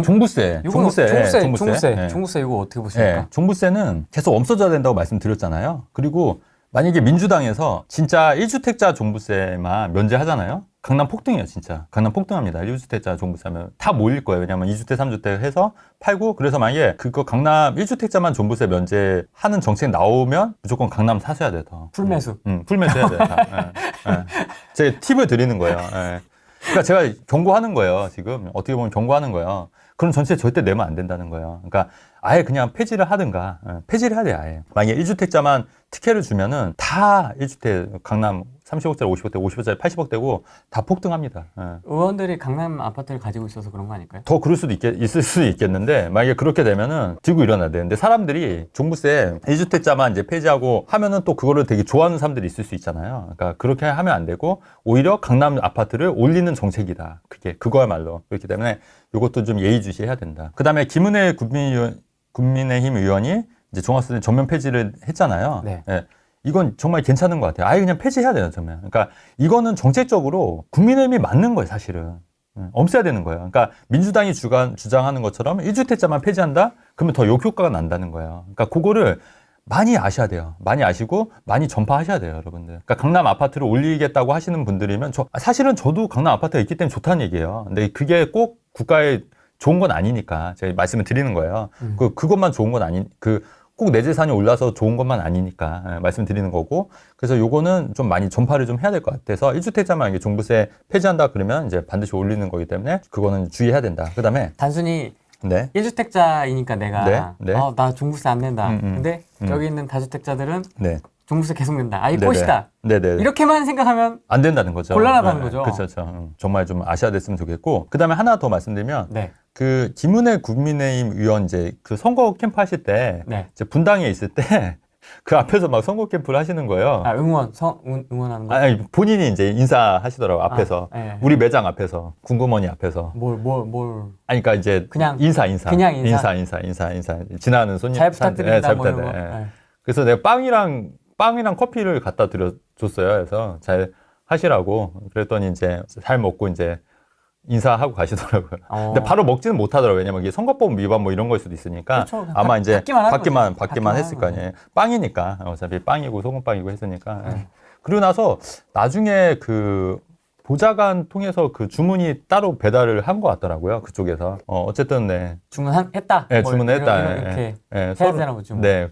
종부세. 종부세 이거 어떻게 보십니까? 네, 종부세는 계속 없어져야 된다고 말씀드렸잖아요. 그리고 만약에 민주당에서 진짜 1주택자 종부세만 면제하잖아요. 강남 폭등이에요, 진짜. 강남 폭등합니다. 1주택자 종부세하면 다 몰릴 거예요. 왜냐면 2주택, 3주택 해서 팔고, 그래서 만약에 그거 강남 1주택자만 종부세 면제하는 정책이 나오면 무조건 강남 사셔야 돼, 더. 풀매수. 풀매수 해야 돼. 제가 팁을 드리는 거예요. 그러니까 제가 경고하는 거예요, 지금. 어떻게 보면 경고하는 거예요. 그럼 전세 절대 내면 안 된다는 거예요. 그러니까 아예 그냥 폐지를 하든가, 폐지를 해야 돼요, 아예. 만약에 1주택자만 특혜를 주면은 다 1주택, 강남 30억짜리 50억대, 50억짜리 80억대고 다 폭등합니다. 의원들이 강남 아파트를 가지고 있어서 그런 거 아닐까요? 더 그럴 수도 있을 수도 있겠는데, 만약에 그렇게 되면은 들고 일어나야 되는데, 사람들이 종부세 1주택자만 이제 폐지하고 하면은 또 그거를 되게 좋아하는 사람들이 있을 수 있잖아요. 그러니까 그렇게 하면 안 되고, 오히려 강남 아파트를 올리는 정책이다. 그거야말로. 그렇기 때문에 이것도 좀 예의주시해야 된다. 그 다음에 김은혜 국민의힘 의원이 이제 종합세제 전면 폐지를 했잖아요. 네. 이건 정말 괜찮은 것 같아요. 아예 그냥 폐지해야 돼요, 정말. 그러니까 이거는 정책적으로 국민의힘이 맞는 거예요, 사실은. 없애야 되는 거예요. 그러니까 민주당이 주장하는 것처럼 1주택자만 폐지한다? 그러면 더 역효과가 난다는 거예요. 그러니까 그거를 많이 아셔야 돼요. 많이 아시고 많이 전파하셔야 돼요, 여러분들. 그러니까 강남 아파트를 올리겠다고 하시는 분들이면 사실은 저도 강남 아파트가 있기 때문에 좋다는 얘기예요. 근데 그게 꼭 국가에 좋은 건 아니니까 제가 말씀을 드리는 거예요. 그것만 좋은 건 꼭 내 재산이 올라서 좋은 것만 아니니까 말씀드리는 거고, 그래서 요거는 좀 많이 전파를 좀 해야 될 것 같아서 1주택자만 종부세 폐지한다 그러면 이제 반드시 올리는 거기 때문에 그거는 주의해야 된다. 그다음에 단순히 네. 1주택자이니까 내가 나 종부세 안 낸다. 근데 여기 있는 다주택자들은 네. 종부세 계속 낸다. 이 꽃이다. 네네. 이렇게만 생각하면 안 된다는 거죠. 곤란하다는 거죠. 그렇죠. 정말 좀 아셔야 됐으면 좋겠고, 그다음에 하나 더 말씀드리면 그 김은혜 국민의힘 의원 이제 그 선거 캠프 하실 때 이제 분당에 있을 때 그 앞에서 막 선거 캠프를 하시는 거예요. 응원하는 거. 아니, 본인이 이제 인사하시더라고, 앞에서. 우리 매장 앞에서, 군구머니 앞에서. 뭘. 아니, 그러니까 이제 그냥 인사. 그냥 인사. 지나가는 손님. 잘 부탁드립니다. 잘 부탁드립니다. 그래서 내가 빵이랑 커피를 갖다 줬어요. 그래서 잘 하시라고. 그랬더니 이제 잘 먹고 이제 인사하고 가시더라고요. 근데 바로 먹지는 못하더라고요. 왜냐면 이게 선거법 위반 뭐 이런 걸 수도 있으니까. 그렇죠. 아마 이제 받기만 했을 거 아니에요. 빵이니까. 어차피 빵이고 소금빵이고 했으니까. 그리고 나서 나중에 그 보좌관 통해서 그 주문이 따로 배달을 한 것 같더라고요. 그쪽에서. 어쨌든 네. 주문했다. 네, 주문했다. 이렇게 해야 되라고 주문. 네.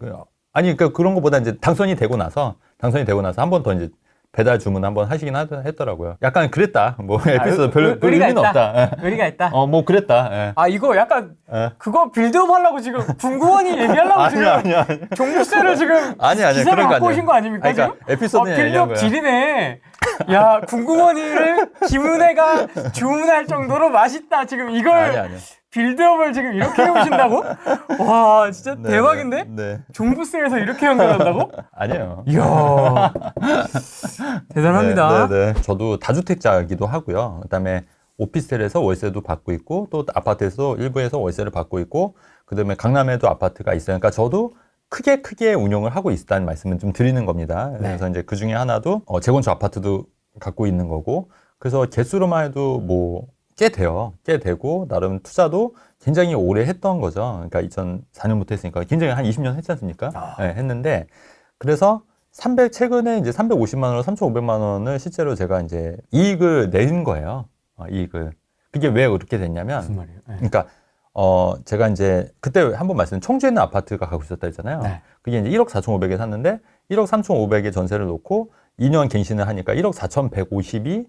아니, 그러니까 그런 것보다 이제 당선이 되고 나서 한 번 더 이제 배달 주문 한번 하시긴 했더라고요. 약간 그랬다. 뭐 에피소드 별 의미는 없다. 의리가 있다. 뭐 그랬다. 이거 약간 그거 빌드업 하려고 지금 군구원이 얘기하려고 지금 아니야. 종부세를 지금 기사를 갖고 오신 거 아닙니까? 그러니까 지금? 에피소드 빌드업 지리네. 야, 군구원이를 김은혜가 주문할 정도로 맛있다. 지금 이걸 아니야. 빌드업을 지금 이렇게 해오신다고? 와, 진짜 대박인데? 네. 종부세에서 이렇게 연결한다고? 아니에요. 이야. 대단합니다. 네. 저도 다주택자이기도 하고요. 그다음에 오피스텔에서 월세도 받고 있고, 또 아파트에서 일부에서 월세를 받고 있고, 그다음에 강남에도 아파트가 있어요. 그러니까 저도 크게 운영을 하고 있다는 말씀을 좀 드리는 겁니다. 그래서 이제 그 중에 하나도 재건축 아파트도 갖고 있는 거고, 그래서 개수로만 해도 뭐 꽤 되고, 나름 투자도 굉장히 오래 했던 거죠. 그러니까 2004년부터 했으니까 굉장히 한 20년 했지 않습니까? 네, 했는데, 그래서 최근에 이제 350만 원으로 3,500만 원을 실제로 제가 이제 이익을 낸 거예요. 이익을. 그게 왜 그렇게 됐냐면, 무슨 말이에요? 그러니까 제가 이제 그때 한번 청주에 있는 아파트가 가고 있었다 했잖아요. 그게 이제 1억 4,500에 샀는데 1억 3,500에 전세를 놓고 2년 갱신을 하니까 1억 4,150이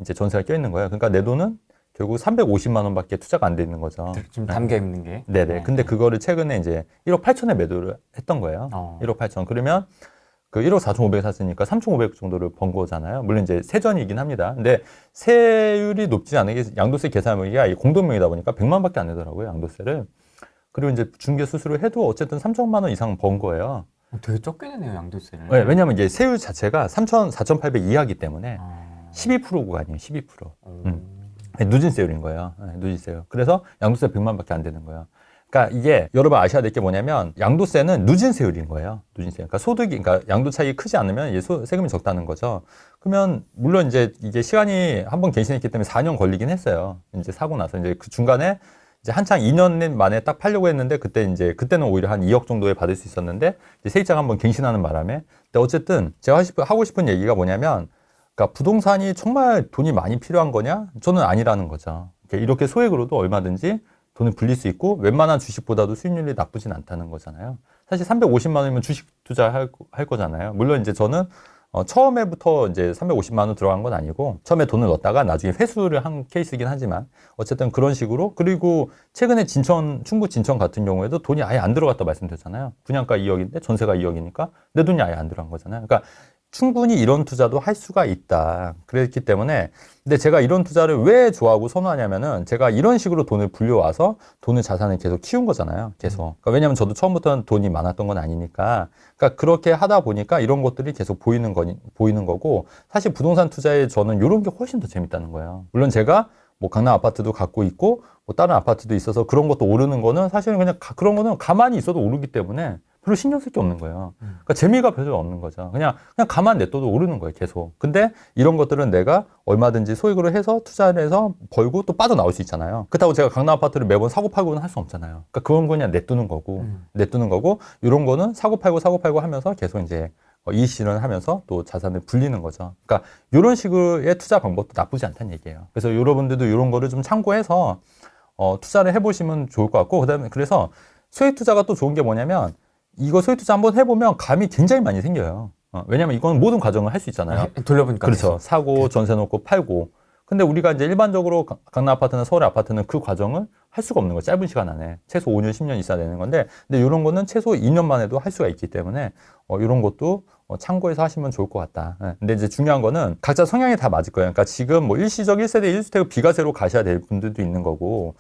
이제 전세가 껴 있는 거예요. 그러니까 내 돈은 결국 350만 원밖에 투자가 안 돼 있는 거죠. 지금 담겨 있는 게. 네네. 근데 그거를 최근에 이제 1억 8천에 매도를 했던 거예요. 1억 8천. 그러면 그 1억 4,500에 샀으니까 3,500 정도를 번 거잖아요. 물론 이제 세전이긴 합니다. 근데 세율이 높지 않은 게 양도세 계산하기가 공동명의다 보니까 100만 밖에 안 내더라고요, 양도세를. 그리고 이제 중개 수수료 해도 어쨌든 3천만 원 이상 번 거예요. 되게 적게 내네요, 양도세를. 네, 왜냐면 이제 세율 자체가 4,800 이하기 때문에 12%가 아니에요, 12%. 누진세율인 거예요. 누진세율. 그래서 양도세 100만 밖에 안 되는 거예요. 그러니까 이게 여러분 아셔야 될 게 뭐냐면 양도세는 누진세율인 거예요. 누진세. 그러니까 그러니까 양도 차익이 크지 않으면 이제 세금이 적다는 거죠. 그러면 물론 이제 이게 시간이 한번 갱신했기 때문에 4년 걸리긴 했어요. 이제 사고 나서 이제 그 중간에 이제 한창 2년 만에 딱 팔려고 했는데 그때는 오히려 한 2억 정도에 받을 수 있었는데 이제 세입자가 한번 갱신하는 바람에 근데 어쨌든 제가 하고 싶은 얘기가 뭐냐면 그러니까 부동산이 정말 돈이 많이 필요한 거냐? 저는 아니라는 거죠. 그러니까 이렇게 소액으로도 얼마든지 돈을 불릴 수 있고 웬만한 주식보다도 수익률이 나쁘진 않다는 거잖아요. 사실 350만 원이면 주식 투자할 거잖아요. 물론 이제 저는 처음에부터 이제 350만 원 들어간 건 아니고 처음에 돈을 넣었다가 나중에 회수를 한 케이스이긴 하지만 어쨌든 그런 식으로 그리고 최근에 충북 진천 같은 경우에도 돈이 아예 안 들어갔다 말씀드렸잖아요. 분양가 2억인데 전세가 2억이니까 내 돈이 아예 안 들어간 거잖아요. 그러니까 충분히 이런 투자도 할 수가 있다. 그랬기 때문에 근데 제가 이런 투자를 왜 좋아하고 선호하냐면은 제가 이런 식으로 돈을 불려와서 돈을 자산을 계속 키운 거잖아요. 계속. 그러니까 왜냐면 저도 처음부터는 돈이 많았던 건 아니니까. 그러니까 그렇게 하다 보니까 이런 것들이 계속 보이는 거고 사실 부동산 투자에 저는 이런 게 훨씬 더 재밌다는 거예요. 물론 제가 뭐 강남 아파트도 갖고 있고 뭐 다른 아파트도 있어서 그런 것도 오르는 거는 사실은 그냥 그런 거는 가만히 있어도 오르기 때문에 별로 신경 쓸 게 없는 거예요. 그러니까 재미가 별로 없는 거죠. 그냥 가만 냅둬도 오르는 거예요, 계속. 근데 이런 것들은 내가 얼마든지 소액으로 해서 투자를 해서 벌고 또 빠져나올 수 있잖아요. 그렇다고 제가 강남 아파트를 매번 사고 팔고는 할 수 없잖아요. 그러니까 그건 그냥 냅두는 거고, 이런 거는 사고 팔고 하면서 계속 이제 이익 실현하면서 또 자산을 불리는 거죠. 그러니까 이런 식의 투자 방법도 나쁘지 않다는 얘기예요. 그래서 여러분들도 이런 거를 좀 참고해서 투자를 해보시면 좋을 것 같고, 그다음에 그래서 소액 투자가 또 좋은 게 뭐냐면 이거 소액 투자 한번 해보면 감이 굉장히 많이 생겨요. 왜냐면 이건 모든 과정을 할 수 있잖아요. 돌려보니까. 그렇죠. 사고, 전세 놓고 팔고. 근데 우리가 이제 일반적으로 강남 아파트나 서울 아파트는 그 과정을 할 수가 없는 거예요. 짧은 시간 안에. 최소 5년, 10년 있어야 되는 건데, 근데 이런 거는 최소 2년 만에도 할 수가 있기 때문에, 이런 것도 참고해서 하시면 좋을 것 같다. 근데 이제 중요한 거는 각자 성향이 다 맞을 거예요. 그러니까 지금 뭐 일시적 1세대 1주택 비과세로 가셔야 될 분들도 있는 거고,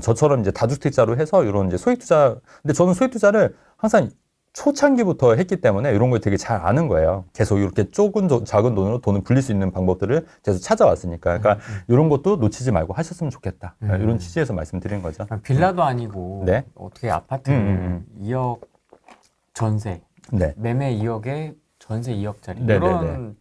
저처럼 이제 다주택자로 해서 이런 이제 소액 투자, 근데 저는 소액 투자를 항상 초창기부터 했기 때문에 이런 걸 되게 잘 아는 거예요. 계속 이렇게 작은 돈으로 돈을 불릴 수 있는 방법들을 계속 찾아왔으니까. 그러니까 이런 것도 놓치지 말고 하셨으면 좋겠다. 이런 취지에서 말씀드린 거죠. 빌라도 아니고 네. 어떻게 아파트를 2억 전세, 네. 매매 2억에 전세 2억짜리 네, 이런 네, 네.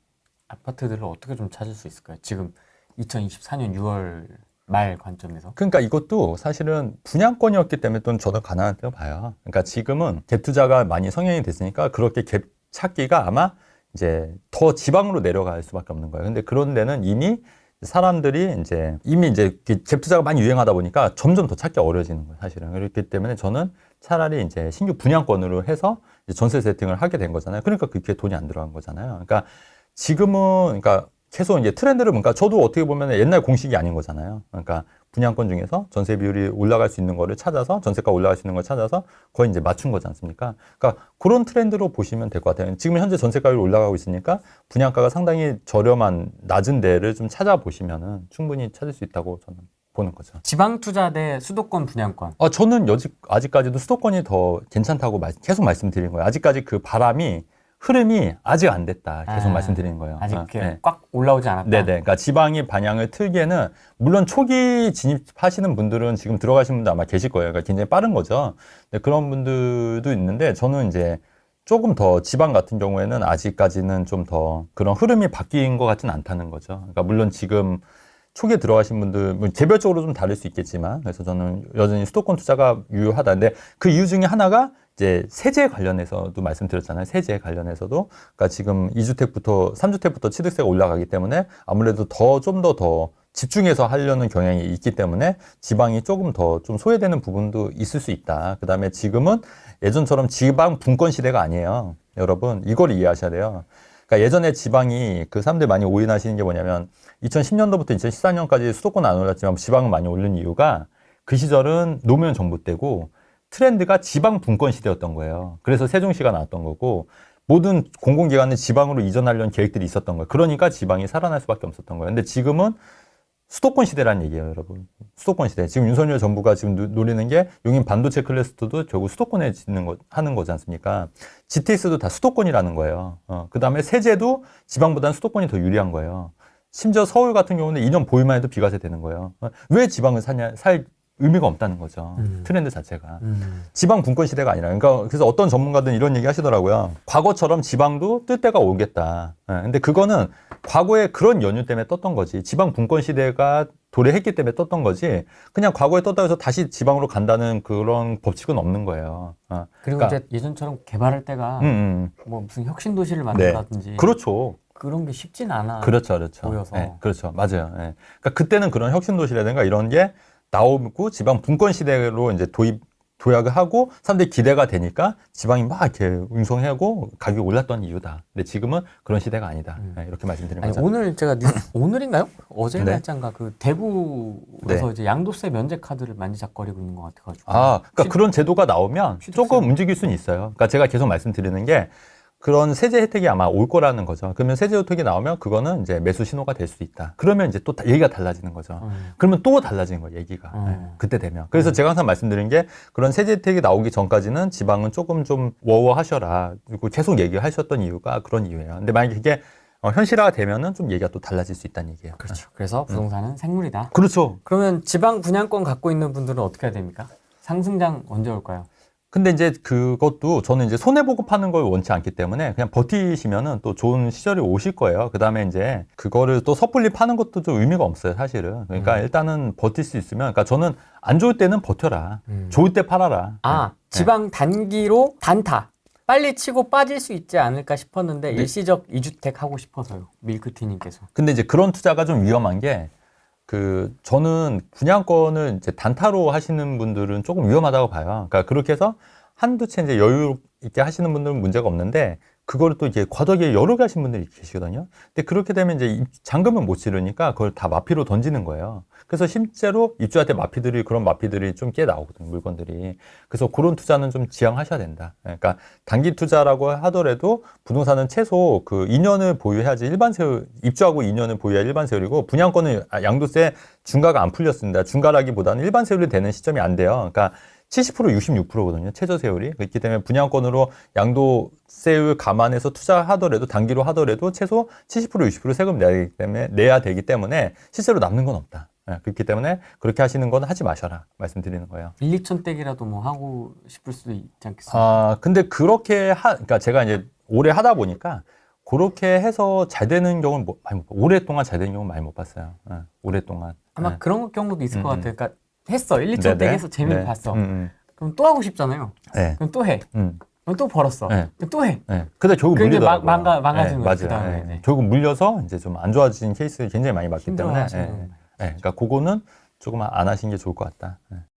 아파트들을 어떻게 좀 찾을 수 있을까요? 지금 2024년 6월 말 관점에서. 그러니까 이것도 사실은 분양권이었기 때문에 또 저는 가능하다고 봐요. 그러니까 지금은 갭 투자가 많이 성행이 됐으니까 그렇게 갭 찾기가 아마 이제 더 지방으로 내려갈 수밖에 없는 거예요. 근데 그런 데는 이미 사람들이 이제 갭 투자가 많이 유행하다 보니까 점점 더 찾기 어려워지는 거예요, 사실은. 그렇기 때문에 저는 차라리 이제 신규 분양권으로 해서 이제 전세 세팅을 하게 된 거잖아요. 그러니까 그렇게 돈이 안 들어간 거잖아요. 그러니까 지금은 그러니까 계속 이제 트렌드를 보니까 저도 어떻게 보면 옛날 공식이 아닌 거잖아요. 그러니까 분양권 중에서 전세 비율이 올라갈 수 있는 거를 찾아서 전세가 올라갈 수 있는 걸 찾아서 거의 이제 맞춘 거지 않습니까? 그러니까 그런 트렌드로 보시면 될 것 같아요. 지금 현재 전세가율이 올라가고 있으니까 분양가가 상당히 저렴한 낮은 데를 좀 찾아보시면은 충분히 찾을 수 있다고 저는 보는 거죠. 지방 투자 대 수도권 분양권. 저는 아직까지도 수도권이 더 괜찮다고 계속 말씀드린 거예요. 아직까지 그 흐름이 아직 안 됐다. 계속 말씀드리는 거예요. 아직 네. 꽉 올라오지 않았다. 네네. 그러니까 지방이 반향을 틀기에는 물론 초기 진입하시는 분들은 지금 들어가신 분도 아마 계실 거예요. 그러니까 굉장히 빠른 거죠. 근데 그런 분들도 있는데 저는 이제 조금 더 지방 같은 경우에는 아직까지는 좀 더 그런 흐름이 바뀐 것 같지는 않다는 거죠. 그러니까 물론 지금 초기에 들어가신 분들 개별적으로 좀 다를 수 있겠지만 그래서 저는 여전히 수도권 투자가 유효하다. 근데 그 이유 중에 하나가 이제 세제 관련해서도 말씀드렸잖아요. 세제 관련해서도 그러니까 지금 2주택부터 3주택부터 취득세가 올라가기 때문에 아무래도 좀 더 집중해서 하려는 경향이 있기 때문에 지방이 조금 더 좀 소외되는 부분도 있을 수 있다. 그다음에 지금은 예전처럼 지방 분권 시대가 아니에요. 여러분 이걸 이해하셔야 돼요. 그러니까 예전에 지방이 그 사람들이 많이 오인하시는 게 뭐냐면 2010년도부터 2014년까지 수도권은 안 올랐지만 지방은 많이 오른 이유가 그 시절은 노무현 정부 때고 트렌드가 지방 분권 시대였던 거예요. 그래서 세종시가 나왔던 거고 모든 공공기관은 지방으로 이전하려는 계획들이 있었던 거예요. 그러니까 지방이 살아날 수밖에 없었던 거예요. 근데 지금은 수도권 시대라는 얘기예요, 여러분. 수도권 시대. 지금 윤석열 정부가 지금 노리는 게 용인 반도체 클러스터도 결국 수도권에 하는 거지 않습니까? GTX도 다 수도권이라는 거예요. 그 다음에 세제도 지방보다는 수도권이 더 유리한 거예요. 심지어 서울 같은 경우는 2년 보유만 해도 비과세 되는 거예요. 왜 지방을 살 의미가 없다는 거죠. 트렌드 자체가. 음. 지방 분권 시대가 아니라. 그러니까 그래서 어떤 전문가들은 이런 얘기 하시더라고요. 과거처럼 지방도 뜰 때가 오겠다. 예, 근데 그거는 과거에 그런 연유 때문에 떴던 거지. 지방 분권 시대가 도래했기 때문에 떴던 거지. 그냥 과거에 떴다 해서 다시 지방으로 간다는 그런 법칙은 없는 거예요. 그리고 그러니까, 이제 예전처럼 개발할 때가 뭐 무슨 혁신 도시를 네. 만든다든지 그렇죠. 그런 게 쉽진 않아. 그렇죠. 보여서. 예, 그렇죠. 맞아요. 예. 그러니까 그때는 그런 혁신 도시라든가 이런 게 나오고 지방 분권 시대로 이제 도약을 하고 사람들이 기대가 되니까 지방이 막 이렇게 웅성하고 가격이 올랐던 이유다. 근데 지금은 그런 시대가 아니다. 예, 이렇게 말씀드린 아니, 거죠. 오늘 제가 오늘인가요? 어제 네. 날짜인가 그 대구에서 네. 이제 양도세 면제 카드를 만지작거리고 있는 것 같아가지고. 그러니까 그런 제도가 나오면 취득세. 조금 움직일 수는 있어요. 그러니까 제가 계속 말씀드리는 게 그런 세제 혜택이 아마 올 거라는 거죠. 그러면 세제 혜택이 나오면 그거는 이제 매수 신호가 될 수 있다. 그러면 이제 또 얘기가 달라지는 거죠. 그러면 또 달라지는 거예요, 얘기가. 예, 그때 되면. 그래서 제가 항상 말씀드린 게 그런 세제 혜택이 나오기 전까지는 지방은 조금 좀 워워하셔라. 그리고 계속 얘기하셨던 이유가 그런 이유예요. 근데 만약에 그게 현실화가 되면은 좀 얘기가 또 달라질 수 있다는 얘기예요. 그렇죠. 그래서 부동산은 생물이다. 그렇죠. 그러면 지방 분양권 갖고 있는 분들은 어떻게 해야 됩니까? 상승장 언제 올까요? 근데 이제 그것도 저는 이제 손해보고 파는 걸 원치 않기 때문에 그냥 버티시면은 또 좋은 시절이 오실 거예요. 그 다음에 이제 그거를 또 섣불리 파는 것도 좀 의미가 없어요, 사실은. 그러니까 일단은 버틸 수 있으면, 그러니까 저는 안 좋을 때는 버텨라. 좋을 때 팔아라. 네. 지방 단기로 단타. 빨리 치고 빠질 수 있지 않을까 싶었는데 일시적 2주택 하고 싶어서요. 밀크티님께서. 근데 이제 그런 투자가 좀 위험한 게 저는 분양권을 이제 단타로 하시는 분들은 조금 위험하다고 봐요. 그러니까 그렇게 해서 한두 채 이제 여유 있게 하시는 분들은 문제가 없는데 그거를 또 이제 과도하게 여러 개 하신 분들이 계시거든요. 근데 그렇게 되면 이제 잔금은 못 치르니까 그걸 다 마피로 던지는 거예요. 그래서 실제로 입주할 때 그런 마피들이 좀 꽤 나오거든요, 물건들이. 그래서 그런 투자는 좀 지양하셔야 된다. 그러니까 단기 투자라고 하더라도 부동산은 최소 그 2년을 보유해야지 입주하고 2년을 보유해야 일반 세율이고 분양권은 양도세 중과가 안 풀렸습니다. 중과라기보다는 일반 세율이 되는 시점이 안 돼요. 그러니까 70% 66%거든요. 최저 세율이. 그렇기 때문에 분양권으로 양도세율 감안해서 투자하더라도 단기로 하더라도 최소 70% 60% 세금 내야 되기 때문에 실제로 남는 건 없다. 그렇기 때문에 그렇게 하시는 건 하지 마셔라 말씀드리는 거예요. 1, 2천 댁이라도 뭐 하고 싶을 수도 있지 않겠습니까? 근데 그렇게 그러니까 제가 이제 오래 하다 보니까 그렇게 해서 잘 되는 경우는 많이 못 봤어요. 오랫동안 잘 되는 경우는 많이 못 봤어요. 오랫동안. 아마 그런 경우도 있을 것 같아요. 그러니까 했어. 1, 2천 댁 해서 재미를 봤어. 그럼 또 하고 싶잖아요. 네. 그럼 또 해. 그럼 또 벌었어. 네. 그럼 또 해. 네. 근데 결국 그게 물리더라고요. 망가지는 거예요. 맞아요. 그다음에. 네. 결국 물려서 이제 좀 안 좋아진 케이스 굉장히 많이 봤기 때문에. 힘들어하시는. 그러니까 그거는 조금 안 하시는 게 좋을 것 같다.